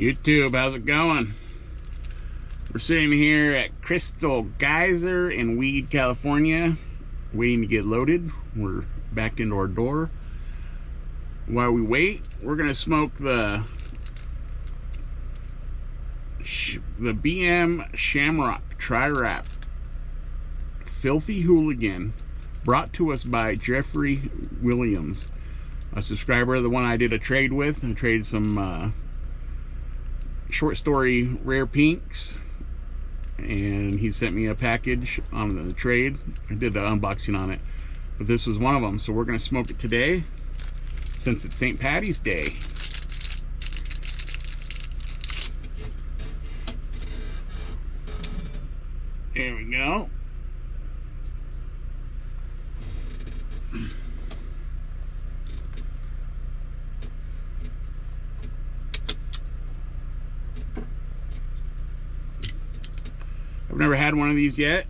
YouTube, how's it going? We're sitting here at Crystal Geyser in Weed, California, waiting to get loaded. We're backed into our door. While we wait, we're gonna smoke the BM Shamrock Tri-Wrap Filthy Hooligan, brought to us by Jeffrey Williams, a subscriber, the one I did a trade with. I traded some short story rare pinks, and he sent me a package on the trade. I did an unboxing on it, but this was one of them, so we're gonna smoke it today since it's St. Patty's Day. There we go. I've never had one of these yet.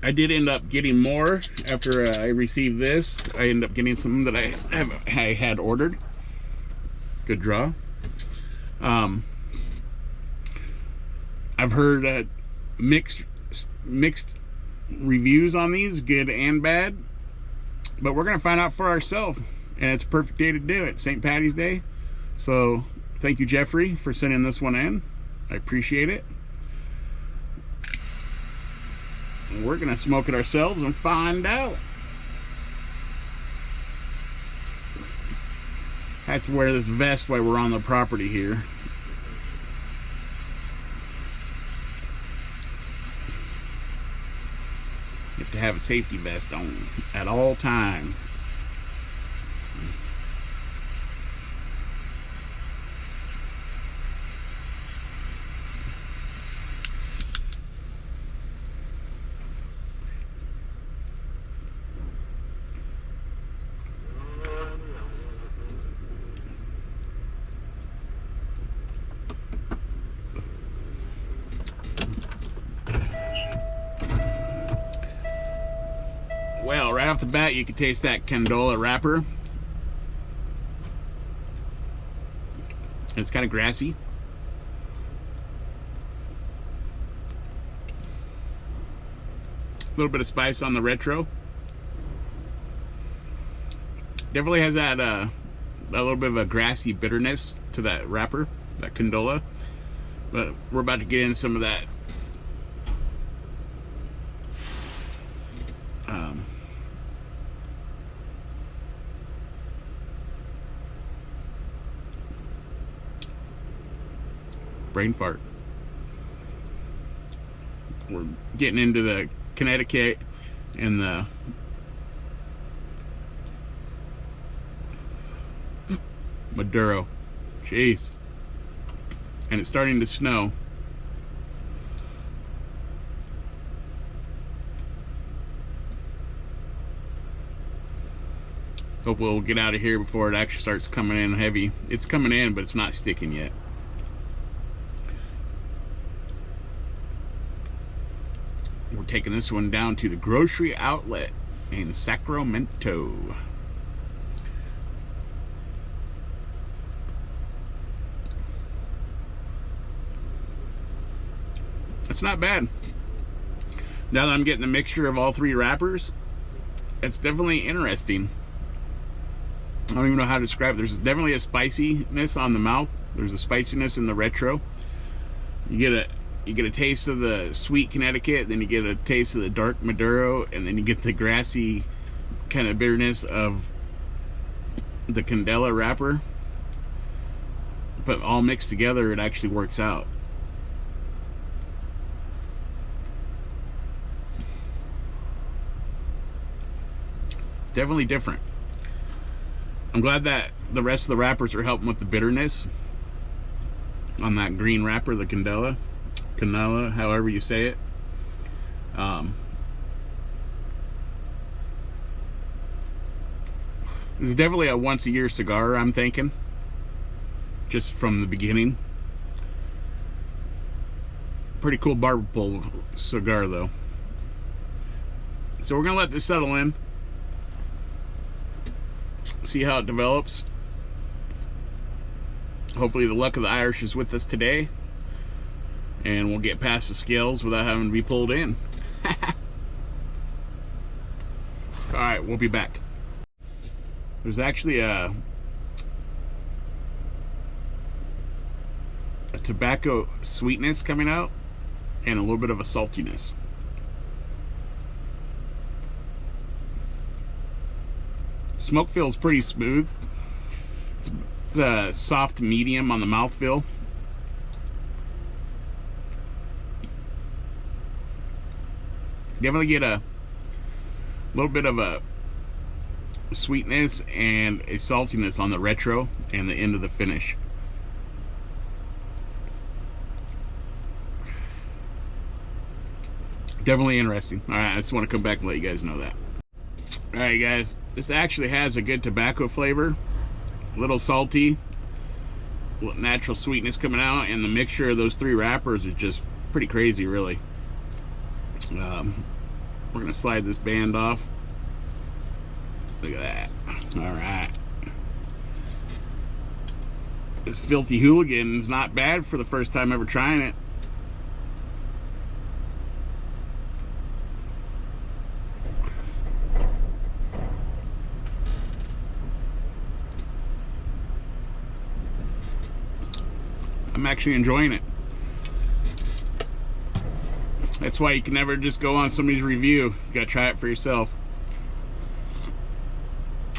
I did end up getting more after I received this. I ended up getting some that I had ordered. Good draw. I've heard mixed reviews on these, good and bad, but we're gonna find out for ourselves, and it's a perfect day to do it, St. Patty's Day. So thank you, Jeffrey, for sending this one in. I appreciate it. We're gonna smoke it ourselves and find out. I have to wear this vest while we're on the property here. You have to have a safety vest on at all times. Well, right off the bat, you can taste that Candola wrapper. It's kind of grassy. A little bit of spice on the retro. Definitely has that a little bit of a grassy bitterness to that wrapper, that Candola. But we're about to get into some of that brain fart. We're getting into the Connecticut and the Maduro. Jeez. And it's starting to snow. Hope we'll get out of here before it actually starts coming in heavy. It's coming in, but it's not sticking yet. We're taking this one down to the grocery outlet in Sacramento. It's not bad. Now that I'm getting the mixture of all three wrappers, it's definitely interesting. I don't even know how to describe it. There's definitely a spiciness on the mouth. There's a spiciness in the retro. You get a taste of the sweet Connecticut, then you get a taste of the dark Maduro, and then you get the grassy kind of bitterness of the Candela wrapper. But all mixed together, it actually works out. Definitely different. I'm glad that the rest of the wrappers are helping with the bitterness on that green wrapper, the Candela, however you say it. This is definitely a once-a-year cigar, I'm thinking, just from the beginning. Pretty cool barber pole cigar, though. So we're gonna let this settle in, see how it develops. hopefully the luck of the Irish is with us today, and we'll get past the scales without having to be pulled in. Alright, we'll be back. There's actually a tobacco sweetness coming out and a little bit of a saltiness. Smoke feels pretty smooth. It's a soft medium on the mouthfeel. Definitely get a little bit of a sweetness and a saltiness on the retro and the end of the finish. Definitely interesting. Alright, I just want to come back and let you guys know that. Alright guys, this actually has a good tobacco flavor. A little salty, natural sweetness coming out, and the mixture of those 3 wrappers is just pretty crazy, really. We're gonna slide this band off. Look at that. Alright. This Filthy Hooligan is not bad for the first time ever trying it. I'm actually enjoying it. That's why you can never just go on somebody's review. You gotta try it for yourself.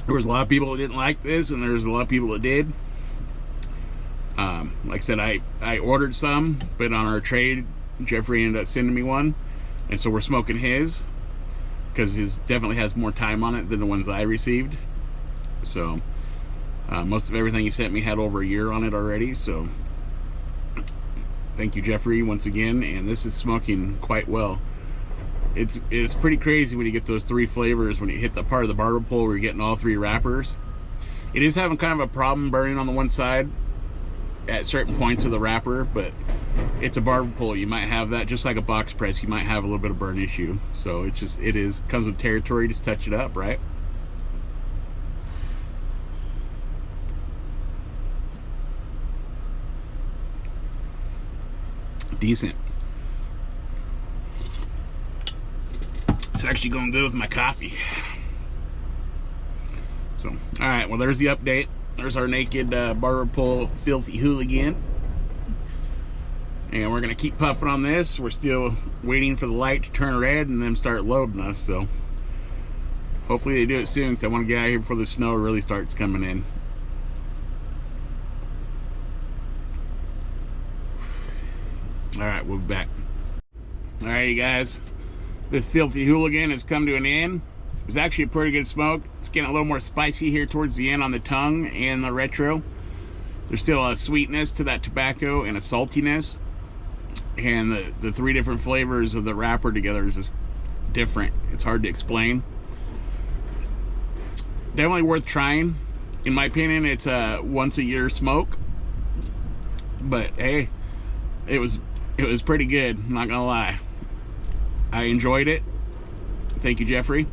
There was a lot of people that didn't like this, and there's a lot of people that did. Like I said, I ordered some, but on our trade, Jeffrey ended up sending me one, and so we're smoking his, because his definitely has more time on it than the ones I received. So most of everything he sent me had over a year on it already, so thank you, Jeffrey, once again. And this is smoking quite well. It's pretty crazy when you get those 3 flavors, when you hit the part of the barber pole where you're getting all 3 wrappers. It is having kind of a problem burning on the one side at certain points of the wrapper, but it's a barber pole. You might have that, just like a box press. You might have a little bit of burn issue. So it comes with territory. Just touch it up, right? Decent. It's actually going good with my coffee. So, alright, well, there's the update. There's our naked barber pole Filthy Hooligan. And we're going to keep puffing on this. We're still waiting for the light to turn red and then start loading us. So, hopefully they do it soon, because I want to get out of here before the snow really starts coming in. Alright, we'll be back. Alright, you guys. This Filthy Hooligan has come to an end. It was actually a pretty good smoke. It's getting a little more spicy here towards the end on the tongue and the retro. There's still a sweetness to that tobacco and a saltiness. And the 3 different flavors of the wrapper together is just different. It's hard to explain. Definitely worth trying. In my opinion, it's a once-a-year smoke. But, hey, it was pretty good, I'm not gonna lie. I enjoyed it. Thank you, Jeffrey.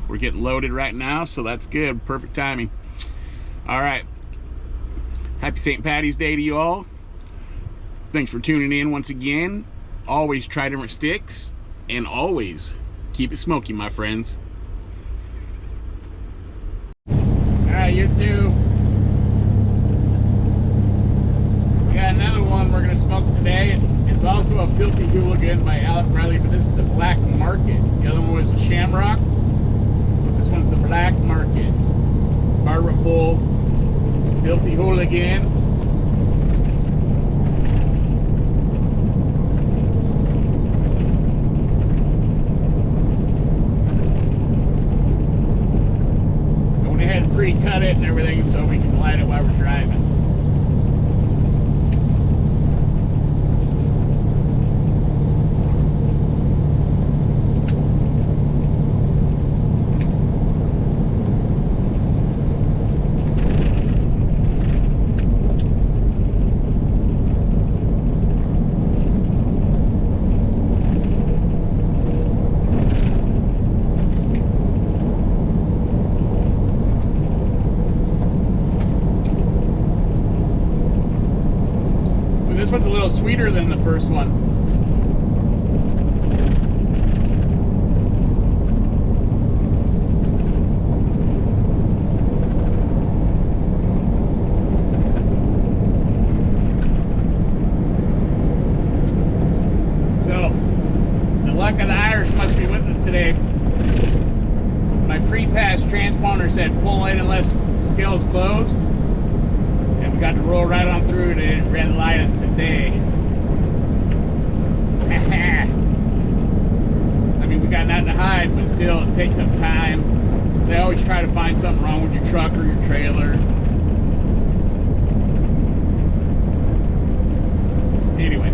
We're getting loaded right now, so that's good. Perfect timing. Alright. Happy St. Patty's Day to you all. Thanks for tuning in once again. Always try different sticks, and always keep it smoky, my friends. Alright, you two. Got another one we're going to smoke today. It's also a Filthy Hooligan by Alec, but this is the Black Market. The other one was the Shamrock. This one's the Black Market. Barber pole, Filthy Hooligan. I went ahead and pre-cut it and everything so we can light it while we're driving. sweeter than the first one. So, the luck of the Irish must be with us today. My pre-pass transponder said pull in unless scale's closed. And we got to roll right on through to red light us today. I mean, we got nothing to hide, but still, it takes some time. They always try to find something wrong with your truck or your trailer. Anyway,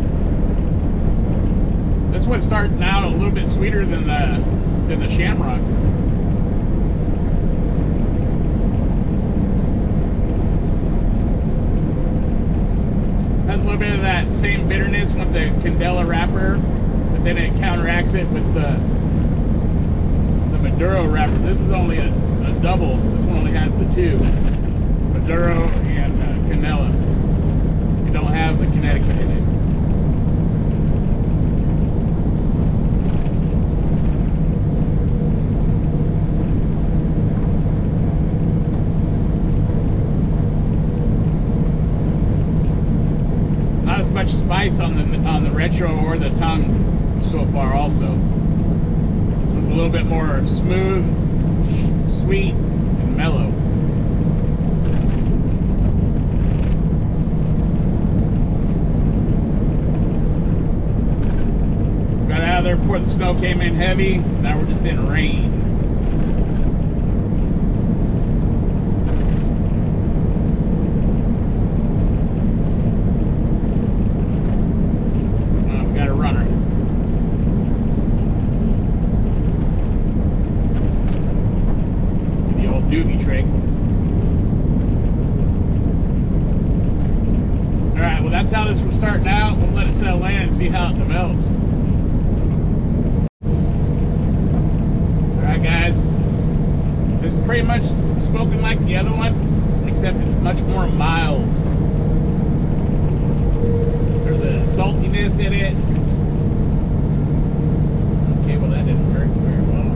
this one's starting out a little bit sweeter than the Shamrock. Has a little bit of that same bitterness with the Candela wrapper, but then it counteracts it with the Maduro wrapper. This is only a double. This one only has the two, Maduro and Canela. You don't have the Connecticut in it. Not as much spice on the retro or the tongue so far. Also, this one's a little bit more smooth, sweet, and mellow. Got out of there before the snow came in heavy. Now we're just in rain. Doobie trick. Alright, well that's how this was starting out. We'll let it settle in and see how it develops. Alright guys, this is pretty much smoking like the other one, except it's much more mild. There's a saltiness in it. Okay, well that didn't work very well.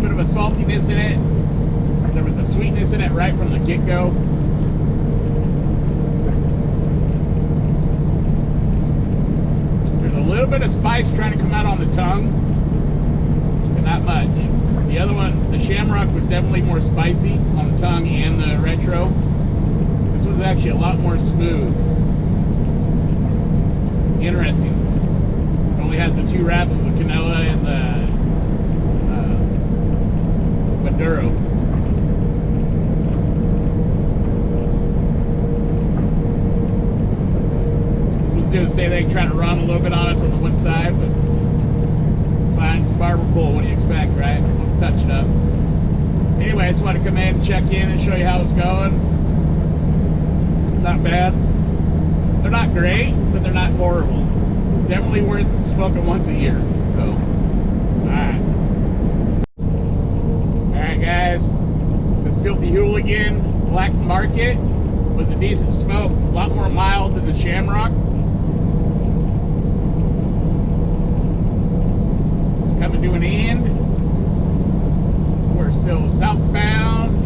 Of a saltiness in it. There was a sweetness in it right from the get-go. There's a little bit of spice trying to come out on the tongue, but not much. The other one, the Shamrock, was definitely more spicy on the tongue and the retro. This was actually a lot more smooth. Interesting. It only has the two wraps, the Canela and the Maduro. This was going to say they trying to run a little bit on us on the one side, but it's fine. It's a barber pole. What do you expect, right? We'll touch it up. Anyway, I just wanted to come in and check in and show you how it's going. Not bad. They're not great, but they're not horrible. Definitely worth smoking once a year. So, alright. Alright guys, this Filthy Hooligan Black Market was a decent smoke, a lot more mild than the Shamrock. It's coming to an end. We're still southbound.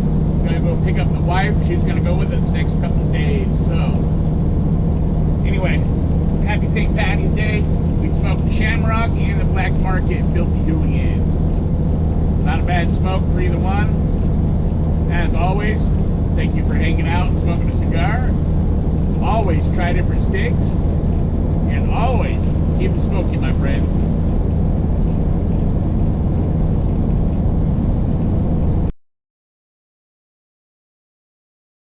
Gonna go pick up the wife. She's gonna go with us the next couple of days. So, anyway, happy St. Patty's Day. We smoked the Shamrock and the Black Market Filthy Hooligans. Not a bad smoke for either one. As always, thank you for hanging out and smoking a cigar. Always try different sticks. And always keep it smoky, my friends.